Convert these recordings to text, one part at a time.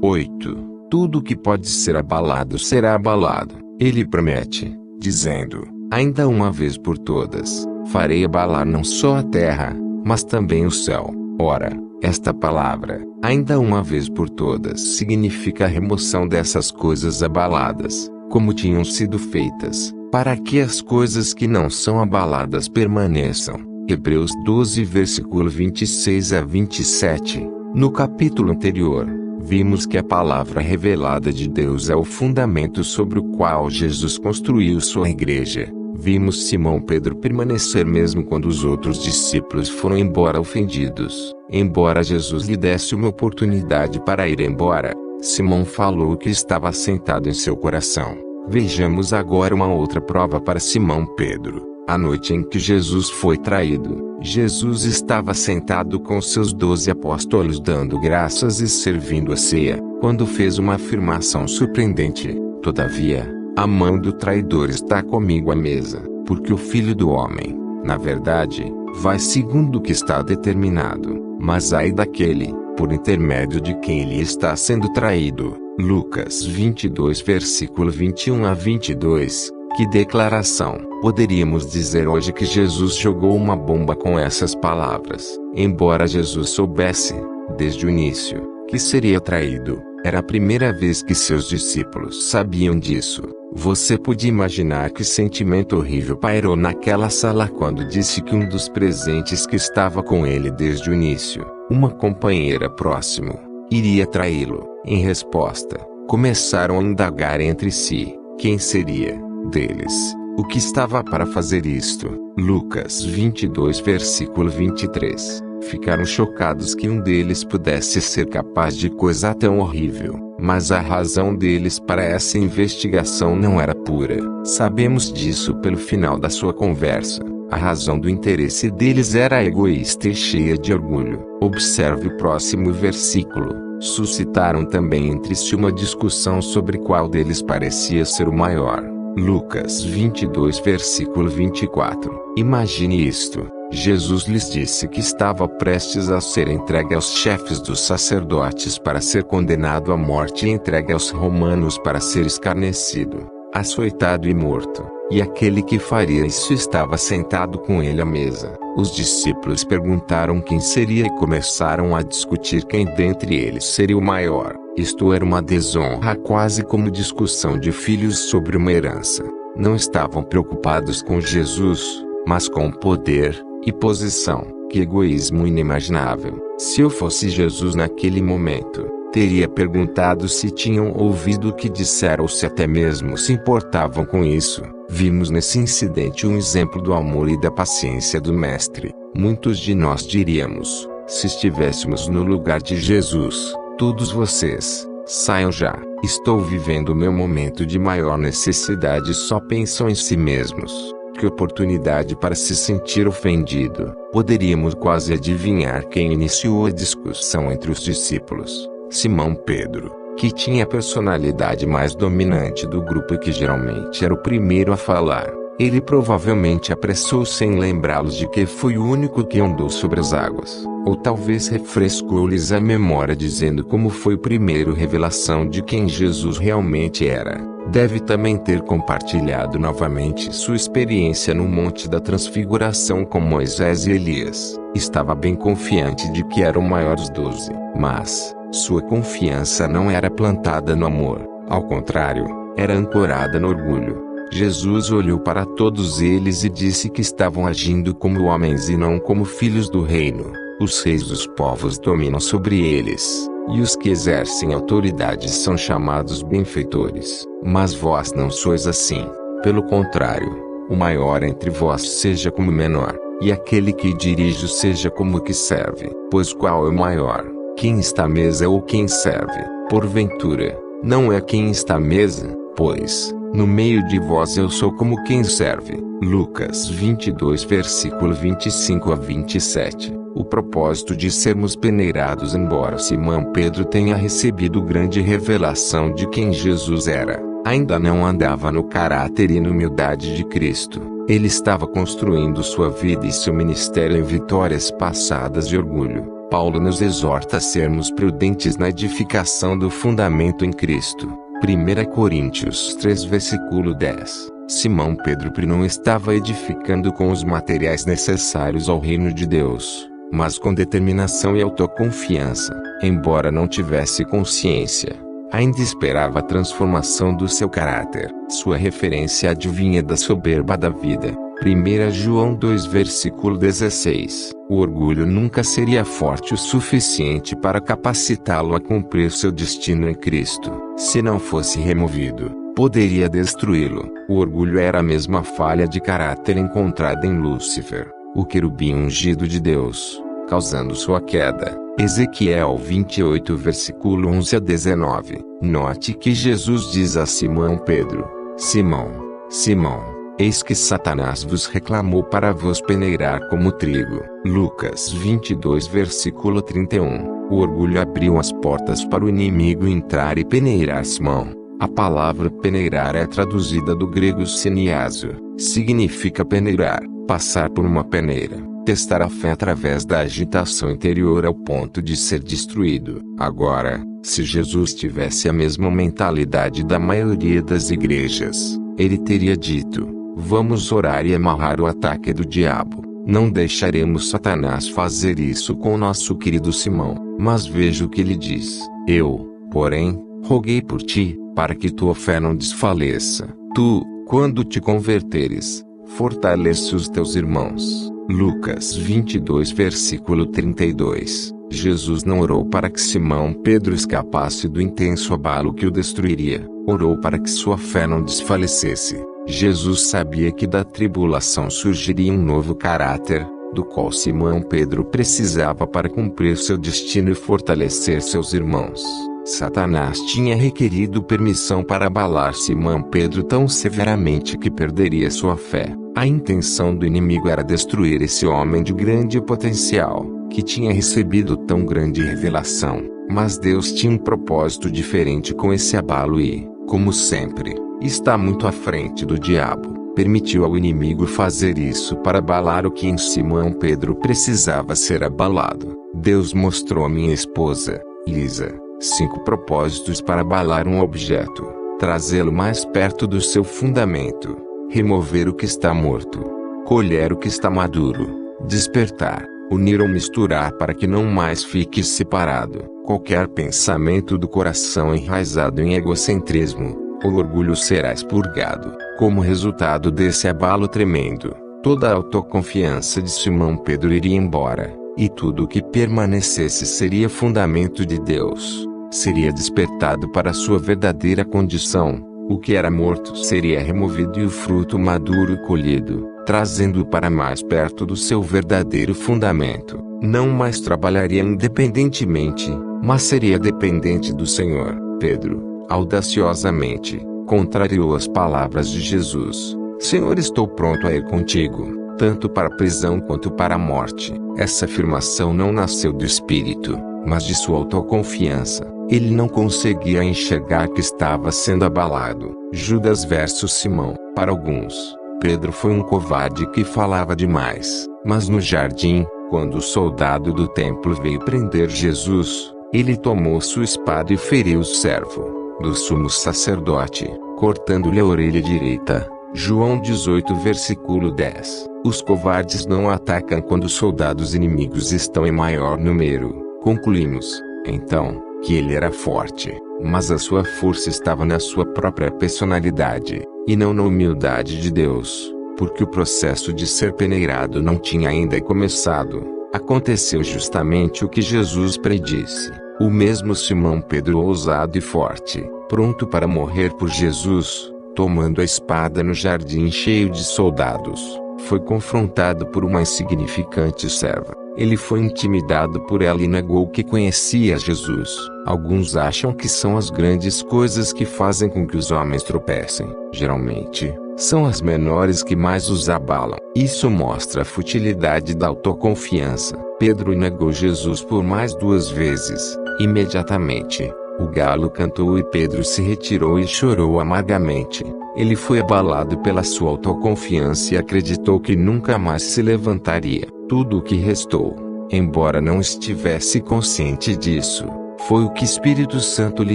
8. Tudo que pode ser abalado será abalado. Ele promete, dizendo: ainda uma vez por todas, farei abalar não só a terra, mas também o céu. Ora, esta palavra, ainda uma vez por todas, significa a remoção dessas coisas abaladas, como tinham sido feitas, para que as coisas que não são abaladas permaneçam. Hebreus 12 versículo 26 a 27. No capítulo anterior, vimos que a palavra revelada de Deus é o fundamento sobre o qual Jesus construiu sua igreja. Vimos Simão Pedro permanecer mesmo quando os outros discípulos foram embora ofendidos. Embora Jesus lhe desse uma oportunidade para ir embora, Simão falou que estava sentado em seu coração. Vejamos agora uma outra prova para Simão Pedro. A noite em que Jesus foi traído, Jesus estava sentado com seus 12 apóstolos dando graças e servindo a ceia, quando fez uma afirmação surpreendente: todavia, a mão do traidor está comigo à mesa, porque o Filho do Homem, na verdade, vai segundo o que está determinado, mas ai daquele, por intermédio de quem ele está sendo traído. Lucas 22 versículo 21 a 22. Que declaração! Poderíamos dizer hoje que Jesus jogou uma bomba com essas palavras. Embora Jesus soubesse, desde o início, que seria traído, era a primeira vez que seus discípulos sabiam disso. Você pode imaginar que sentimento horrível pairou naquela sala quando disse que um dos presentes que estava com ele desde o início, uma companheira próximo, iria traí-lo. Em resposta, começaram a indagar entre si: quem seria deles o que estava para fazer isto? Lucas 22 versículo 23. Ficaram chocados que um deles pudesse ser capaz de coisa tão horrível, mas a razão deles para essa investigação não era pura. Sabemos disso pelo final da sua conversa. A razão do interesse deles era egoísta e cheia de orgulho. Observe o próximo versículo. Suscitaram também entre si uma discussão sobre qual deles parecia ser o maior. Lucas 22 versículo 24. Imagine isto. Jesus lhes disse que estava prestes a ser entregue aos chefes dos sacerdotes para ser condenado à morte e entregue aos romanos para ser escarnecido, açoitado e morto. E aquele que faria isso estava sentado com ele à mesa. Os discípulos perguntaram quem seria e começaram a discutir quem dentre eles seria o maior. Isto era uma desonra, quase como discussão de filhos sobre uma herança. Não estavam preocupados com Jesus, mas com poder e posição. Que egoísmo inimaginável! Se eu fosse Jesus naquele momento, teria perguntado se tinham ouvido o que disseram ou se até mesmo se importavam com isso. Vimos nesse incidente um exemplo do amor e da paciência do Mestre. Muitos de nós diríamos, se estivéssemos no lugar de Jesus: todos vocês, saiam já, estou vivendo o meu momento de maior necessidade. Só pensam em si mesmos. Que oportunidade para se sentir ofendido. Poderíamos quase adivinhar quem iniciou a discussão entre os discípulos: Simão Pedro, que tinha a personalidade mais dominante do grupo e que geralmente era o primeiro a falar. Ele provavelmente apressou-se em lembrá-los de que foi o único que andou sobre as águas. Ou talvez refrescou-lhes a memória dizendo como foi a primeira revelação de quem Jesus realmente era. Deve também ter compartilhado novamente sua experiência no Monte da Transfiguração com Moisés e Elias. Estava bem confiante de que era o maior dos 12, mas sua confiança não era plantada no amor. Ao contrário, era ancorada no orgulho. Jesus olhou para todos eles e disse que estavam agindo como homens e não como filhos do reino. Os reis dos povos dominam sobre eles, e os que exercem autoridade são chamados benfeitores. Mas vós não sois assim. Pelo contrário, o maior entre vós seja como o menor, e aquele que dirige seja como o que serve. Pois qual é o maior? Quem está à mesa ou quem serve? Porventura, não é quem está à mesa? Pois, no meio de vós eu sou como quem serve. Lucas 22 versículo 25 a 27. O propósito de sermos peneirados. Embora Simão Pedro tenha recebido grande revelação de quem Jesus era, ainda não andava no caráter e na humildade de Cristo. Ele estava construindo sua vida e seu ministério em vitórias passadas de orgulho. Paulo nos exorta a sermos prudentes na edificação do fundamento em Cristo. 1 Coríntios 3 versículo 10. Simão Pedro não estava edificando com os materiais necessários ao reino de Deus, mas com determinação e autoconfiança. Embora não tivesse consciência, ainda esperava a transformação do seu caráter. Sua referência advinha da soberba da vida. 1 João 2 versículo 16. O orgulho nunca seria forte o suficiente para capacitá-lo a cumprir seu destino em Cristo. Se não fosse removido, poderia destruí-lo. O orgulho era a mesma falha de caráter encontrada em Lúcifer, o querubim ungido de Deus, causando sua queda. Ezequiel 28 versículo 11 a 19. Note que Jesus diz a Simão Pedro: Simão, Simão, eis que Satanás vos reclamou para vos peneirar como trigo. Lucas 22 versículo 31. O orgulho abriu as portas para o inimigo entrar e peneirar Simão. A palavra peneirar é traduzida do grego siniazo. Significa peneirar, passar por uma peneira, testar a fé através da agitação interior ao ponto de ser destruído. Agora, se Jesus tivesse a mesma mentalidade da maioria das igrejas, ele teria dito: vamos orar e amarrar o ataque do diabo. Não deixaremos Satanás fazer isso com nosso querido Simão. Mas veja o que ele diz: eu, porém, roguei por ti, para que tua fé não desfaleça. Tu, quando te converteres, fortalece os teus irmãos. Lucas 22 versículo 32. Jesus não orou para que Simão Pedro escapasse do intenso abalo que o destruiria. Orou para que sua fé não desfalecesse. Jesus sabia que da tribulação surgiria um novo caráter, do qual Simão Pedro precisava para cumprir seu destino e fortalecer seus irmãos. Satanás tinha requerido permissão para abalar Simão Pedro tão severamente que perderia sua fé. A intenção do inimigo era destruir esse homem de grande potencial, que tinha recebido tão grande revelação. Mas Deus tinha um propósito diferente com esse abalo e, como sempre, está muito à frente do diabo. Permitiu ao inimigo fazer isso para abalar o que em Simão Pedro precisava ser abalado. Deus mostrou a minha esposa, Lisa, 5 propósitos para abalar um objeto: trazê-lo mais perto do seu fundamento, remover o que está morto, colher o que está maduro, despertar, unir ou misturar para que não mais fique separado. Qualquer pensamento do coração enraizado em egocentrismo ou orgulho será expurgado. Como resultado desse abalo tremendo, toda a autoconfiança de Simão Pedro iria embora, e tudo o que permanecesse seria fundamento de Deus. Seria despertado para sua verdadeira condição. O que era morto seria removido e o fruto maduro colhido, trazendo-o para mais perto do seu verdadeiro fundamento. Não mais trabalharia independentemente, mas seria dependente do Senhor. Pedro, audaciosamente, contrariou as palavras de Jesus: Senhor, estou pronto a ir contigo, tanto para a prisão quanto para a morte. Essa afirmação não nasceu do espírito, mas de sua autoconfiança. Ele não conseguia enxergar que estava sendo abalado. Judas versus Simão. Para alguns, Pedro foi um covarde que falava demais. Mas no jardim, quando o soldado do templo veio prender Jesus, ele tomou sua espada e feriu o servo do sumo sacerdote, cortando-lhe a orelha direita. João 18 versículo 10. Os covardes não atacam quando os soldados inimigos estão em maior número. Concluímos, então, que ele era forte, mas a sua força estava na sua própria personalidade, e não na humildade de Deus, porque o processo de ser peneirado não tinha ainda começado. Aconteceu justamente o que Jesus predisse. O mesmo Simão Pedro, ousado e forte, pronto para morrer por Jesus, tomando a espada no jardim cheio de soldados, foi confrontado por uma insignificante serva. Ele foi intimidado por ela e negou que conhecia Jesus. Alguns acham que são as grandes coisas que fazem com que os homens tropecem. Geralmente, são as menores que mais os abalam. Isso mostra a futilidade da autoconfiança. Pedro negou Jesus por mais 2 vezes. Imediatamente, o galo cantou e Pedro se retirou e chorou amargamente. Ele foi abalado pela sua autoconfiança e acreditou que nunca mais se levantaria. Tudo o que restou, embora não estivesse consciente disso. Foi o que Espírito Santo lhe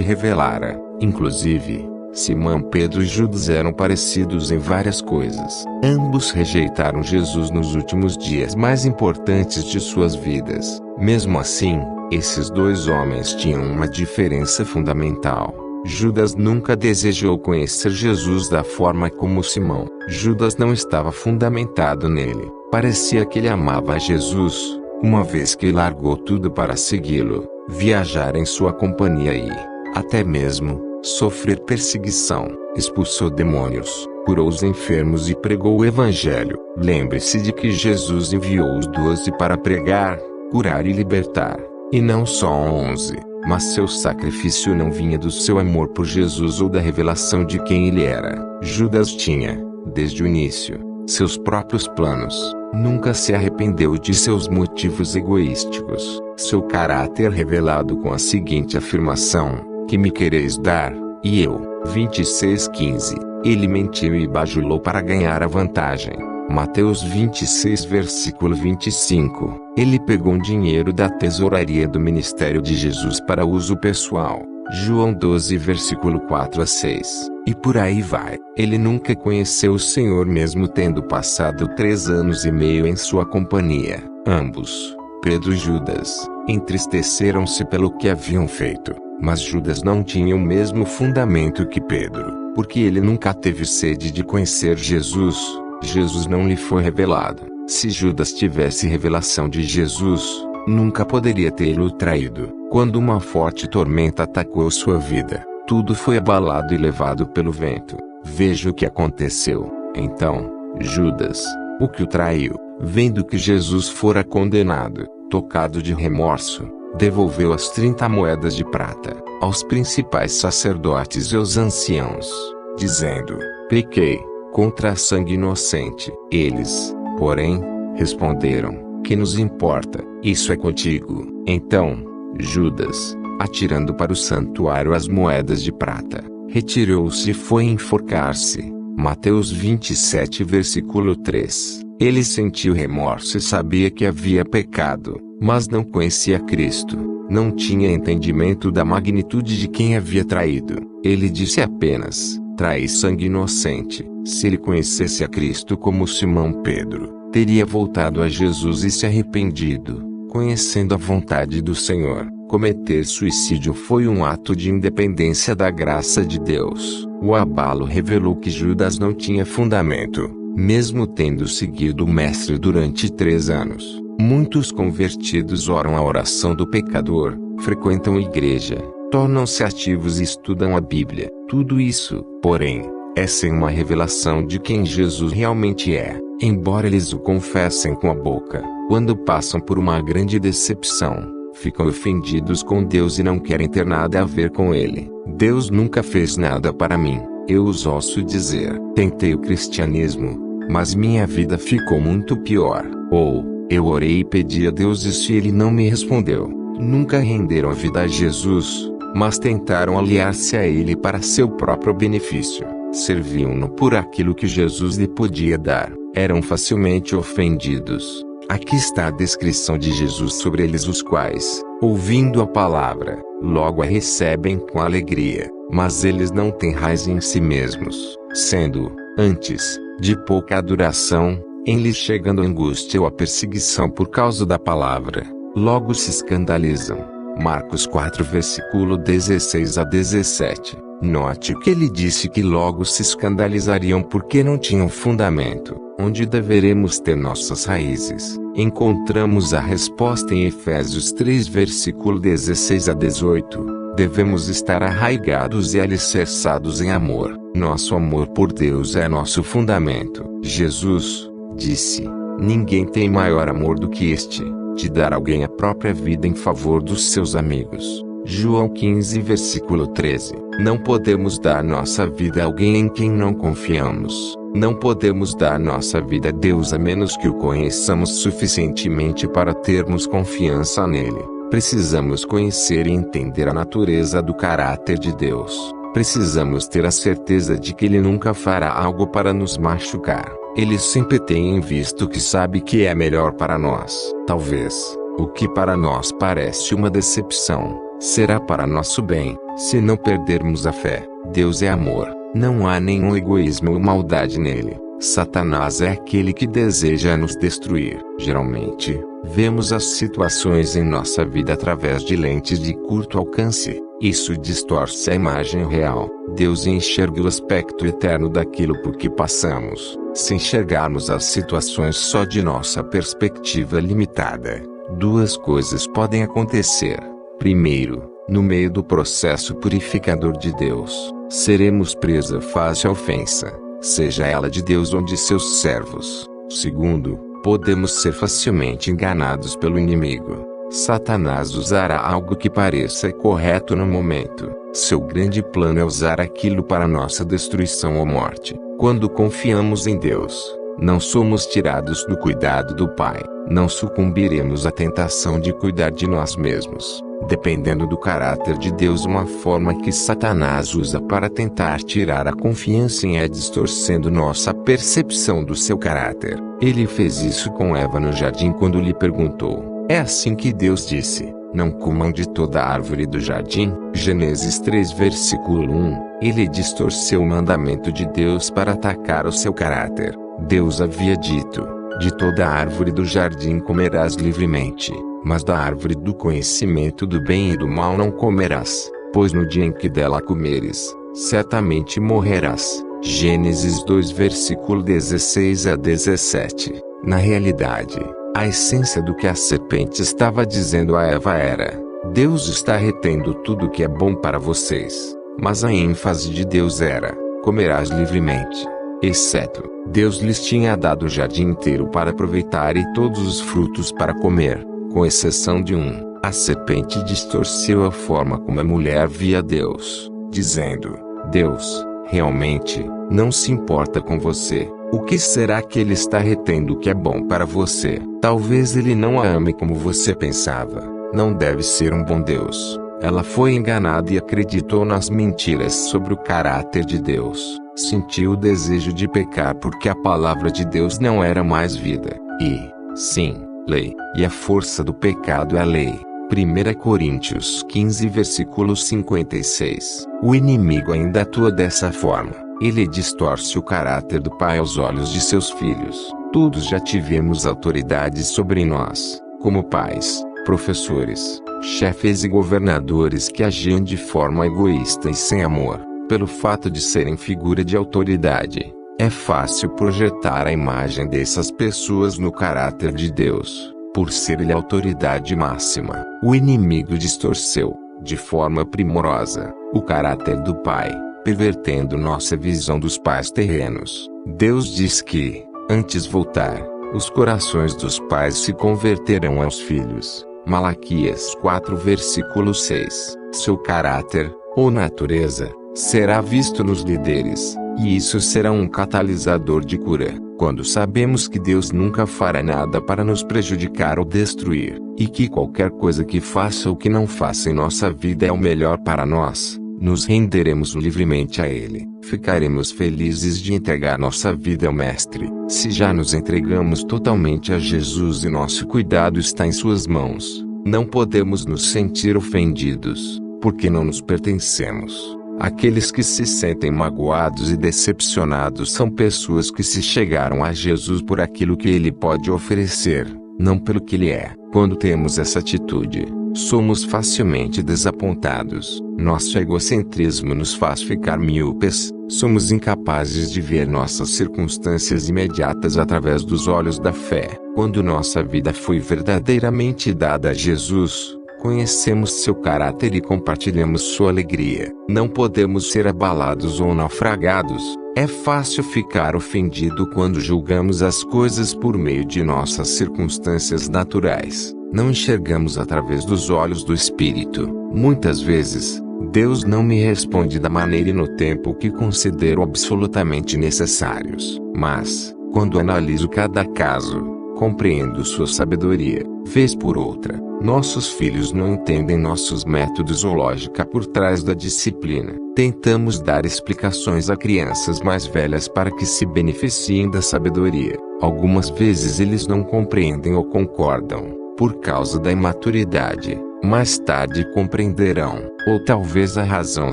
revelara. Inclusive, Simão Pedro e Judas eram parecidos em várias coisas. Ambos rejeitaram Jesus nos últimos dias mais importantes de suas vidas. Mesmo assim, esses dois homens tinham uma diferença fundamental. Judas nunca desejou conhecer Jesus da forma como Simão. Judas não estava fundamentado nele. Parecia que ele amava a Jesus, uma vez que largou tudo para segui-lo, viajar em sua companhia e, até mesmo, sofrer perseguição. Expulsou demônios, curou os enfermos e pregou o Evangelho. Lembre-se de que Jesus enviou os 12 para pregar, curar e libertar, e não só 11. Mas seu sacrifício não vinha do seu amor por Jesus ou da revelação de quem ele era. Judas tinha, desde o início, seus próprios planos. Nunca se arrependeu de seus motivos egoísticos. Seu caráter revelado com a seguinte afirmação: que me quereis dar, e eu. 26:15. Ele mentiu e bajulou para ganhar a vantagem. Mateus 26 versículo 25. Ele pegou um dinheiro da tesouraria do ministério de Jesus para uso pessoal. João 12 versículo 4 a 6. E por aí vai. Ele nunca conheceu o Senhor mesmo tendo passado 3 anos e meio em sua companhia. Ambos, Pedro e Judas, entristeceram-se pelo que haviam feito. Mas Judas não tinha o mesmo fundamento que Pedro, porque ele nunca teve sede de conhecer Jesus. Jesus não lhe foi revelado. Se Judas tivesse revelação de Jesus, nunca poderia tê-lo traído. Quando uma forte tormenta atacou sua vida, tudo foi abalado e levado pelo vento. Veja o que aconteceu. Então, Judas, o que o traiu, vendo que Jesus fora condenado, tocado de remorso, devolveu as 30 moedas de prata aos principais sacerdotes e aos anciãos, dizendo: pequei contra sangue inocente. Eles, porém, responderam: que nos importa, isso é contigo. Então, Judas, atirando para o santuário as moedas de prata, retirou-se e foi enforcar-se. Mateus 27 versículo 3. Ele sentiu remorso e sabia que havia pecado, mas não conhecia Cristo. Não tinha entendimento da magnitude de quem havia traído. Ele disse apenas: traí sangue inocente. Se ele conhecesse a Cristo como Simão Pedro, teria voltado a Jesus e se arrependido, conhecendo a vontade do Senhor. Cometer suicídio foi um ato de independência da graça de Deus. O abalo revelou que Judas não tinha fundamento, mesmo tendo seguido o Mestre durante 3 anos. Muitos convertidos oram a oração do pecador, frequentam a igreja, tornam-se ativos e estudam a Bíblia. Tudo isso, porém, é sem uma revelação de quem Jesus realmente é. Embora eles o confessem com a boca, quando passam por uma grande decepção, ficam ofendidos com Deus e não querem ter nada a ver com Ele. Deus nunca fez nada para mim, eu os ouço dizer. Tentei o cristianismo, mas minha vida ficou muito pior. Ou, eu orei e pedi a Deus isso e Ele não me respondeu. Nunca renderam a vida a Jesus, mas tentaram aliar-se a Ele para seu próprio benefício. Serviam-no por aquilo que Jesus lhe podia dar. Eram facilmente ofendidos. Aqui está a descrição de Jesus sobre eles, os quais, ouvindo a palavra, logo a recebem com alegria, mas eles não têm raiz em si mesmos, sendo, antes, de pouca duração, em lhes chegando a angústia ou a perseguição por causa da palavra, logo se escandalizam. Marcos 4 versículo 16 a 17. Note que ele disse que logo se escandalizariam porque não tinham fundamento. Onde deveremos ter nossas raízes? Encontramos a resposta em Efésios 3 versículo 16 a 18. Devemos estar arraigados e alicerçados em amor. Nosso amor por Deus é nosso fundamento. Jesus disse: ninguém tem maior amor do que este, de dar alguém a própria vida em favor dos seus amigos. João 15 versículo 13. Não podemos dar nossa vida a alguém em quem não confiamos. Não podemos dar nossa vida a Deus a menos que o conheçamos suficientemente para termos confiança nele. Precisamos conhecer e entender a natureza do caráter de Deus. Precisamos ter a certeza de que Ele nunca fará algo para nos machucar. Ele sempre tem em vista o que sabe que é melhor para nós. Talvez, O que para nós parece uma decepção, será para nosso bem, se não perdermos a fé. Deus é amor, não há nenhum egoísmo ou maldade nele. Satanás é aquele que deseja nos destruir. Geralmente, vemos as situações em nossa vida através de lentes de curto alcance. Isso distorce a imagem real. Deus enxerga o aspecto eterno daquilo por que passamos. Se enxergarmos as situações só de nossa perspectiva limitada, duas coisas podem acontecer. Primeiro, no meio do processo purificador de Deus, seremos presa fácil à ofensa, seja ela de Deus ou de seus servos. Segundo, podemos ser facilmente enganados pelo inimigo. Satanás usará algo que pareça correto no momento. Seu grande plano é usar aquilo para nossa destruição ou morte. Quando confiamos em Deus, não somos tirados do cuidado do Pai. Não sucumbiremos à tentação de cuidar de nós mesmos. Dependendo do caráter de Deus, uma forma que Satanás usa para tentar tirar a confiança é distorcendo nossa percepção do seu caráter. Ele fez isso com Eva no jardim quando lhe perguntou: é assim que Deus disse, não comam de toda a árvore do jardim? Gênesis 3 versículo 1. Ele distorceu o mandamento de Deus para atacar o seu caráter. Deus havia dito: de toda a árvore do jardim comerás livremente, mas da árvore do conhecimento do bem e do mal não comerás, pois no dia em que dela comeres, certamente morrerás. Gênesis 2 versículo 16 a 17. Na realidade, a essência do que a serpente estava dizendo a Eva era: Deus está retendo tudo o que é bom para vocês. Mas a ênfase de Deus era: comerás livremente. Exceto, Deus lhes tinha dado o jardim inteiro para aproveitar e todos os frutos para comer, com exceção de um. A serpente distorceu a forma como a mulher via Deus, dizendo: Deus, realmente, não se importa com você. O que será que ele está retendo que é bom para você? Talvez ele não a ame como você pensava. Não deve ser um bom Deus. Ela foi enganada e acreditou nas mentiras sobre o caráter de Deus. Sentiu o desejo de pecar porque a palavra de Deus não era mais vida. E, sim, lei. E a força do pecado é a lei. 1 Coríntios 15 versículo 56. O inimigo ainda atua dessa forma. Ele distorce o caráter do Pai aos olhos de seus filhos. Todos já tivemos autoridades sobre nós, como pais, professores, chefes e governadores que agiam de forma egoísta e sem amor. Pelo fato de serem figura de autoridade, é fácil projetar a imagem dessas pessoas no caráter de Deus. Por ser ele a autoridade máxima, o inimigo distorceu, de forma primorosa, o caráter do Pai, pervertendo nossa visão dos pais terrenos. Deus diz que, antes voltar, os corações dos pais se converterão aos filhos. Malaquias 4 versículo 6. Seu caráter, ou natureza, será visto nos líderes, e isso será um catalisador de cura. Quando sabemos que Deus nunca fará nada para nos prejudicar ou destruir, e que qualquer coisa que faça ou que não faça em nossa vida é o melhor para nós, nos renderemos livremente a Ele. Ficaremos felizes de entregar nossa vida ao Mestre. Se já nos entregamos totalmente a Jesus e nosso cuidado está em Suas mãos, não podemos nos sentir ofendidos, porque não nos pertencemos. Aqueles que se sentem magoados e decepcionados são pessoas que se chegaram a Jesus por aquilo que Ele pode oferecer, não pelo que Ele é. Quando temos essa atitude, somos facilmente desapontados. Nosso egocentrismo nos faz ficar míopes. Somos incapazes de ver nossas circunstâncias imediatas através dos olhos da fé. Quando nossa vida foi verdadeiramente dada a Jesus, conhecemos seu caráter e compartilhamos sua alegria. Não podemos ser abalados ou naufragados. É fácil ficar ofendido quando julgamos as coisas por meio de nossas circunstâncias naturais. Não enxergamos através dos olhos do Espírito. Muitas vezes, Deus não me responde da maneira e no tempo que considero absolutamente necessários. Mas, quando analiso cada caso, compreendo sua sabedoria. Vez por outra, nossos filhos não entendem nossos métodos ou lógica por trás da disciplina. Tentamos dar explicações a crianças mais velhas para que se beneficiem da sabedoria. Algumas vezes eles não compreendem ou concordam. por causa da imaturidade. Mais tarde compreenderão, ou talvez a razão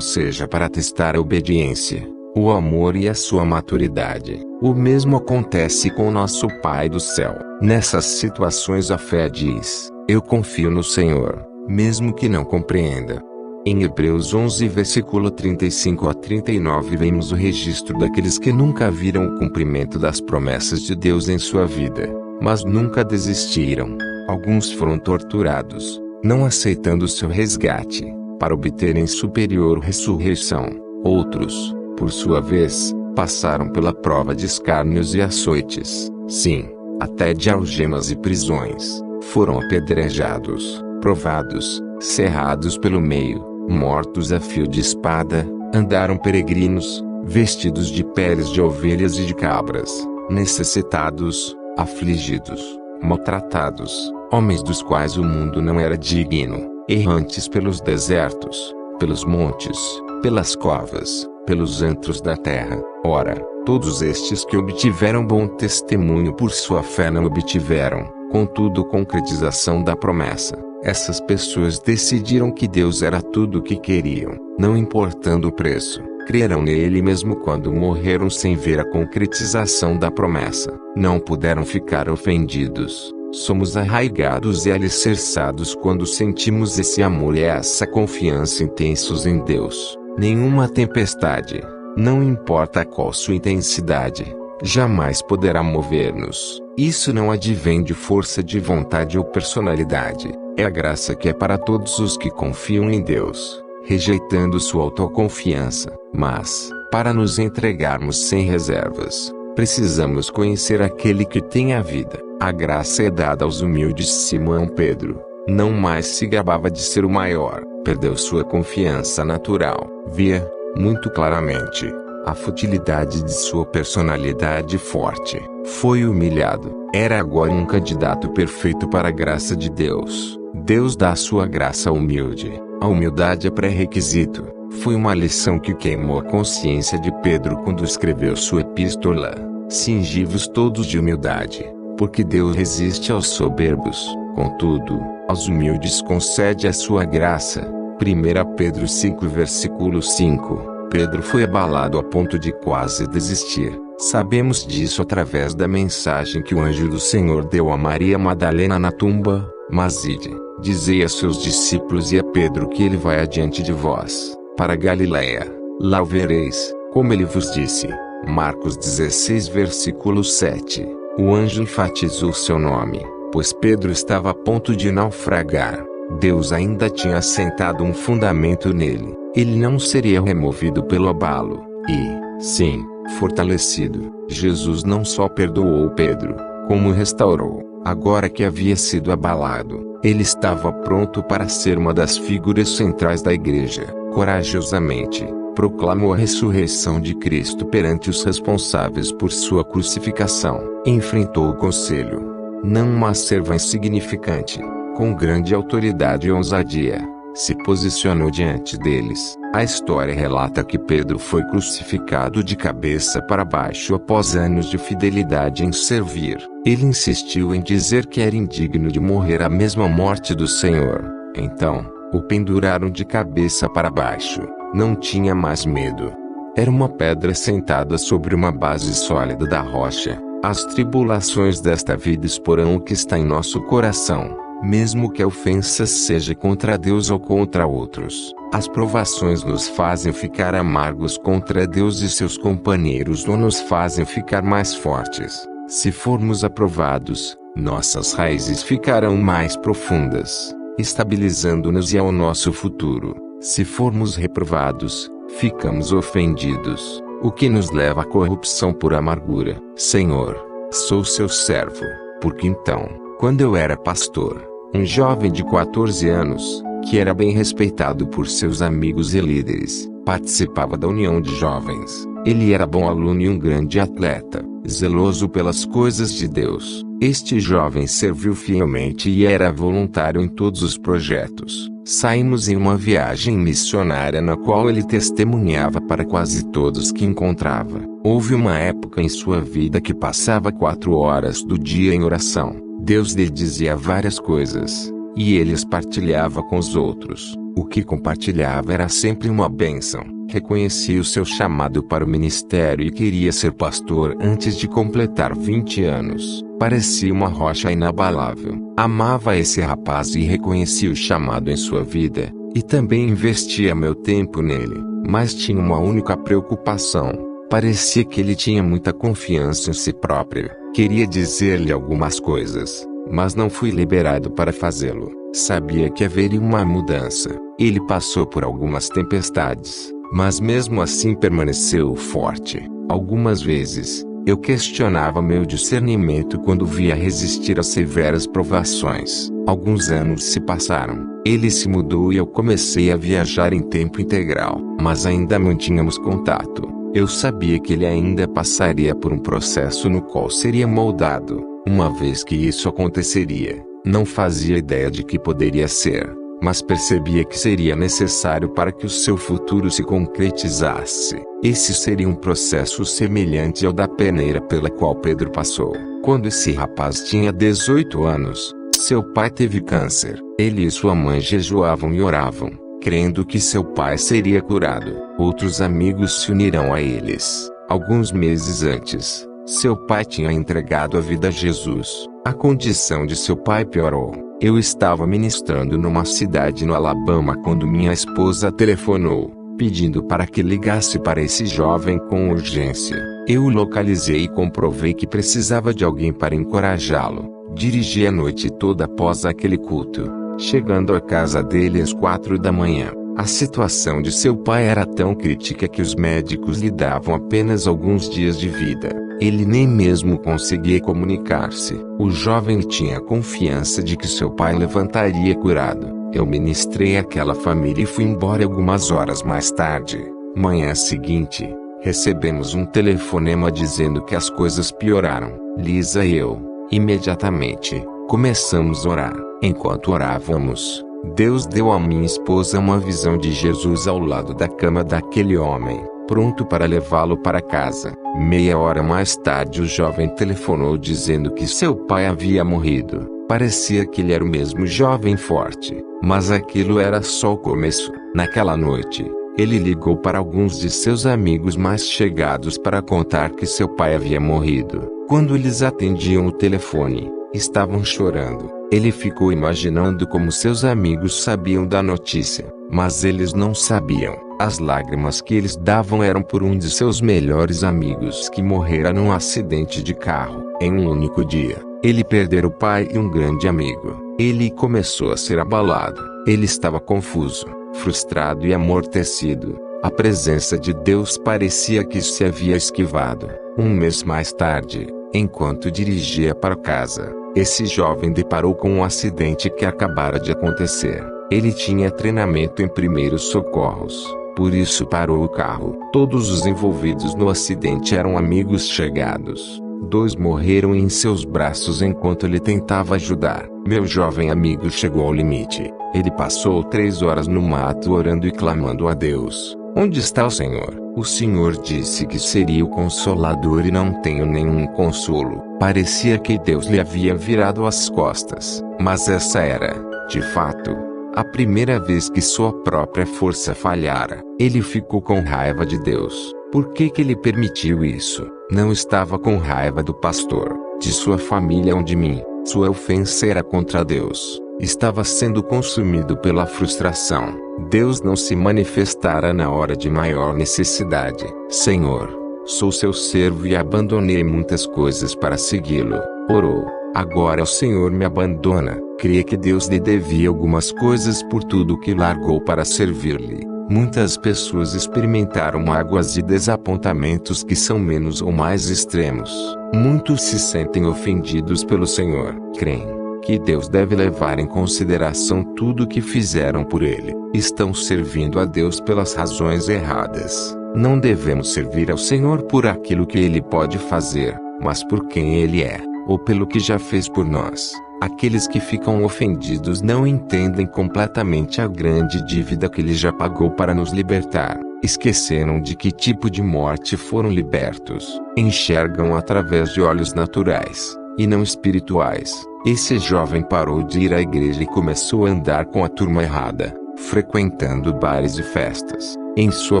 seja para testar a obediência, o amor e a sua maturidade. O mesmo acontece com nosso Pai do céu. Nessas situações a fé diz: eu confio no Senhor, mesmo que não compreenda. Em Hebreus 11 versículo 35 a 39 vemos o registro daqueles que nunca viram o cumprimento das promessas de Deus em sua vida, mas nunca desistiram. Alguns foram torturados, não aceitando seu resgate, para obterem superior ressurreição. Outros, por sua vez, passaram pela prova de escárnios e açoites, sim, até de algemas e prisões. Foram apedrejados, provados, cerrados pelo meio, mortos a fio de espada, andaram peregrinos, vestidos de peles de ovelhas e de cabras, necessitados, afligidos, maltratados, homens dos quais o mundo não era digno, errantes pelos desertos, pelos montes, pelas covas, pelos antros da terra. Ora, todos estes que obtiveram bom testemunho por sua fé não obtiveram, contudo, concretização da promessa. Essas pessoas decidiram que Deus era tudo o que queriam, não importando o preço. Creram nele mesmo quando morreram sem ver a concretização da promessa. Não puderam ficar ofendidos. Somos arraigados e alicerçados quando sentimos esse amor e essa confiança intensos em Deus. Nenhuma tempestade, não importa qual sua intensidade, jamais poderá mover-nos. Isso não advém de força de vontade ou personalidade. É a graça que é para todos os que confiam em Deus, rejeitando sua autoconfiança. Mas, para nos entregarmos sem reservas, precisamos conhecer aquele que tem a vida. A graça é dada aos humildes. Simão Pedro não mais se gabava de ser o maior, perdeu sua confiança natural. Via, muito claramente, a futilidade de sua personalidade forte. Foi humilhado. Era agora um candidato perfeito para a graça de Deus. Deus dá sua graça humilde. A humildade é pré-requisito. Foi uma lição que queimou a consciência de Pedro quando escreveu sua epístola. Cingi-vos todos de humildade, porque Deus resiste aos soberbos, contudo, aos humildes concede a sua graça. 1 Pedro 5 versículo 5. Pedro foi abalado a ponto de quase desistir. Sabemos disso através da mensagem que o anjo do Senhor deu a Maria Madalena na tumba. Mas ide, dizei a seus discípulos e a Pedro que ele vai adiante de vós, para Galiléia. Lá o vereis, como ele vos disse. Marcos 16 versículo 7. O anjo enfatizou seu nome, pois Pedro estava a ponto de naufragar. Deus ainda tinha assentado um fundamento nele. Ele não seria removido pelo abalo. E, sim, fortalecido. Jesus não só perdoou Pedro, como o restaurou. Agora que havia sido abalado, ele estava pronto para ser uma das figuras centrais da igreja. Corajosamente, proclamou a ressurreição de Cristo perante os responsáveis por sua crucificação. Enfrentou o conselho, não uma serva insignificante, com grande autoridade e ousadia. Se posicionou diante deles. A história relata que Pedro foi crucificado de cabeça para baixo após anos de fidelidade em servir. Ele insistiu em dizer que era indigno de morrer a mesma morte do Senhor. Então, o penduraram de cabeça para baixo. Não tinha mais medo. Era uma pedra sentada sobre uma base sólida da rocha. As tribulações desta vida exporão o que está em nosso coração. Mesmo que a ofensa seja contra Deus ou contra outros, as provações nos fazem ficar amargos contra Deus e seus companheiros ou nos fazem ficar mais fortes. Se formos aprovados, nossas raízes ficarão mais profundas, estabilizando-nos e ao nosso futuro. Se formos reprovados, ficamos ofendidos, o que nos leva à corrupção por amargura. Senhor, sou seu servo, porque então, quando eu era pastor, um jovem de 14 anos, que era bem respeitado por seus amigos e líderes, participava da união de jovens. Ele era bom aluno e um grande atleta, zeloso pelas coisas de Deus. Este jovem serviu fielmente e era voluntário em todos os projetos. Saímos em uma viagem missionária na qual ele testemunhava para quase todos que encontrava. Houve uma época em sua vida que passava 4 horas do dia em oração. Deus lhe dizia várias coisas, e ele as partilhava com os outros. O que compartilhava era sempre uma bênção. Reconhecia o seu chamado para o ministério e queria ser pastor antes de completar 20 anos. Parecia uma rocha inabalável. Amava esse rapaz e reconhecia o chamado em sua vida, e também investia meu tempo nele. Mas tinha uma única preocupação. Parecia que ele tinha muita confiança em si próprio. Queria dizer-lhe algumas coisas, mas não fui liberado para fazê-lo. Sabia que haveria uma mudança. Ele passou por algumas tempestades, mas mesmo assim permaneceu forte. Algumas vezes, eu questionava meu discernimento quando via resistir a severas provações. Alguns anos se passaram. Ele se mudou e eu comecei a viajar em tempo integral, mas ainda mantínhamos contato. Eu sabia que ele ainda passaria por um processo no qual seria moldado. Uma vez que isso aconteceria, não fazia ideia de que poderia ser, mas percebia que seria necessário para que o seu futuro se concretizasse. Esse seria um processo semelhante ao da peneira pela qual Pedro passou. Quando esse rapaz tinha 18 anos, seu pai teve câncer. Ele e sua mãe jejuavam e oravam, crendo que seu pai seria curado. Outros amigos se uniram a eles. Alguns meses antes, seu pai tinha entregado a vida a Jesus. A condição de seu pai piorou. Eu estava ministrando numa cidade no Alabama quando minha esposa telefonou, pedindo para que ligasse para esse jovem com urgência. Eu o localizei e comprovei que precisava de alguém para encorajá-lo. Dirigi a noite toda após aquele culto, chegando à casa dele às 4 da manhã. A situação de seu pai era tão crítica que os médicos lhe davam apenas alguns dias de vida. Ele nem mesmo conseguia comunicar-se. O jovem tinha confiança de que seu pai levantaria curado. Eu ministrei àquela família e fui embora algumas horas mais tarde. Manhã seguinte, recebemos um telefonema dizendo que as coisas pioraram. Lisa e eu, imediatamente, começamos a orar. Enquanto orávamos, Deus deu a minha esposa uma visão de Jesus ao lado da cama daquele homem, pronto para levá-lo para casa. Meia hora mais tarde o jovem telefonou dizendo que seu pai havia morrido. Parecia que ele era o mesmo jovem forte, mas aquilo era só o começo. Naquela noite, ele ligou para alguns de seus amigos mais chegados para contar que seu pai havia morrido. Quando eles atendiam o telefone, estavam chorando. Ele ficou imaginando como seus amigos sabiam da notícia, mas eles não sabiam. As lágrimas que eles davam eram por um de seus melhores amigos que morrera num acidente de carro. Em um único dia, ele perdera o pai e um grande amigo. Ele começou a ser abalado. Ele estava confuso, frustrado e amortecido. A presença de Deus parecia que se havia esquivado. Um mês mais tarde, enquanto dirigia para casa, esse jovem deparou com um acidente que acabara de acontecer. Ele tinha treinamento em primeiros socorros, por isso parou o carro. Todos os envolvidos no acidente eram amigos chegados. 2 morreram em seus braços enquanto ele tentava ajudar. Meu jovem amigo chegou ao limite. Ele passou 3 horas no mato orando e clamando a Deus. Onde está o Senhor? O Senhor disse que seria o Consolador e não tenho nenhum consolo. Parecia que Deus lhe havia virado as costas. Mas essa era, de fato, a primeira vez que sua própria força falhara. Ele ficou com raiva de Deus. Por que ele permitiu isso? Não estava com raiva do pastor, de sua família ou de mim. Sua ofensa era contra Deus. Estava sendo consumido pela frustração. Deus não se manifestara na hora de maior necessidade. Senhor, sou seu servo e abandonei muitas coisas para segui-lo. Orou. Agora o Senhor me abandona. Creia que Deus lhe devia algumas coisas por tudo que largou para servir-lhe. Muitas pessoas experimentaram mágoas e desapontamentos que são menos ou mais extremos. Muitos se sentem ofendidos pelo Senhor. Creem que Deus deve levar em consideração tudo o que fizeram por Ele. Estão servindo a Deus pelas razões erradas. Não devemos servir ao Senhor por aquilo que Ele pode fazer, mas por quem Ele é, ou pelo que já fez por nós. Aqueles que ficam ofendidos não entendem completamente a grande dívida que Ele já pagou para nos libertar. Esqueceram de que tipo de morte foram libertos. Enxergam através de olhos naturais. e não espirituais. Esse jovem parou de ir à igreja e começou a andar com a turma errada, frequentando bares e festas. Em sua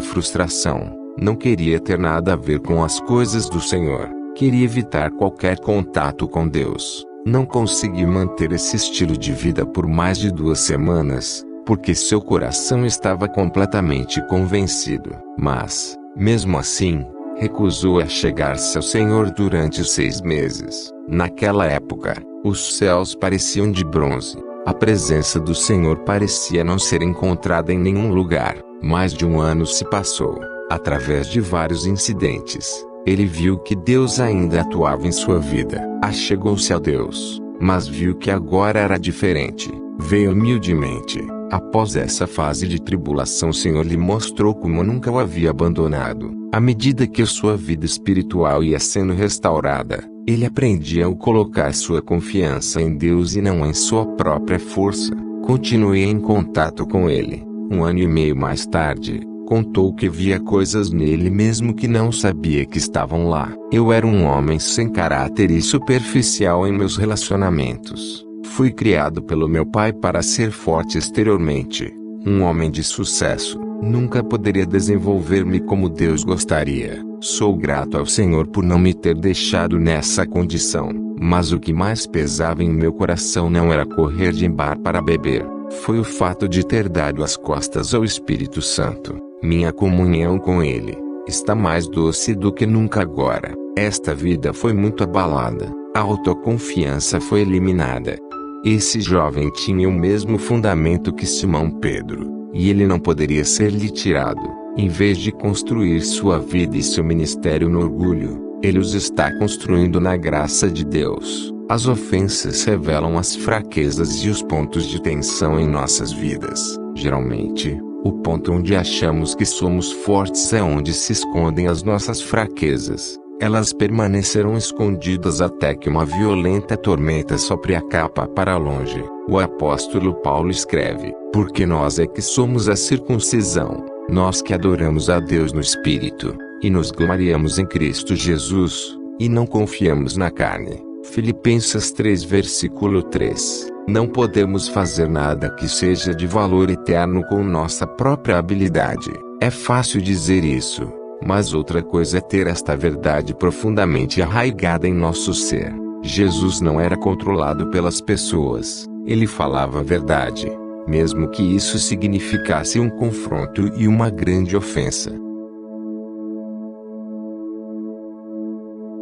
frustração, não queria ter nada a ver com as coisas do Senhor. Queria evitar qualquer contato com Deus. Não conseguiu manter esse estilo de vida por mais de 2 semanas, porque seu coração estava completamente convencido. Mas, mesmo assim, recusou a chegar-se ao Senhor durante 6 meses. Naquela época, os céus pareciam de bronze. A presença do Senhor parecia não ser encontrada em nenhum lugar. Mais de 1 ano se passou. Através de vários incidentes, ele viu que Deus ainda atuava em sua vida. Achegou-se a Deus, mas viu que agora era diferente. Veio humildemente. Após essa fase de tribulação, o Senhor lhe mostrou como nunca o havia abandonado. À medida que sua vida espiritual ia sendo restaurada, ele aprendia a colocar sua confiança em Deus e não em sua própria força. Continuei em contato com ele. 1 ano e meio mais tarde, contou que via coisas nele mesmo que não sabia que estavam lá. Eu era um homem sem caráter e superficial em meus relacionamentos. Fui criado pelo meu pai para ser forte exteriormente, um homem de sucesso. Nunca poderia desenvolver-me como Deus gostaria. Sou grato ao Senhor por não me ter deixado nessa condição. Mas o que mais pesava em meu coração não era correr de bar para beber. Foi o fato de ter dado as costas ao Espírito Santo. Minha comunhão com Ele está mais doce do que nunca agora. Esta vida foi muito abalada. A autoconfiança foi eliminada. Esse jovem tinha o mesmo fundamento que Simão Pedro, e ele não poderia ser-lhe tirado. Em vez de construir sua vida e seu ministério no orgulho, ele os está construindo na graça de Deus. As ofensas revelam as fraquezas e os pontos de tensão em nossas vidas. Geralmente, o ponto onde achamos que somos fortes é onde se escondem as nossas fraquezas. Elas permanecerão escondidas até que uma violenta tormenta sopre a capa para longe. O apóstolo Paulo escreve: porque nós é que somos a circuncisão, nós que adoramos a Deus no Espírito, e nos gloriamos em Cristo Jesus, e não confiamos na carne. Filipenses 3 versículo 3. Não podemos fazer nada que seja de valor eterno com nossa própria habilidade. É fácil dizer isso, mas outra coisa é ter esta verdade profundamente arraigada em nosso ser. Jesus não era controlado pelas pessoas, ele falava a verdade, mesmo que isso significasse um confronto e uma grande ofensa.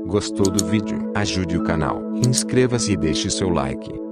Gostou do vídeo? Ajude o canal, inscreva-se e deixe seu like.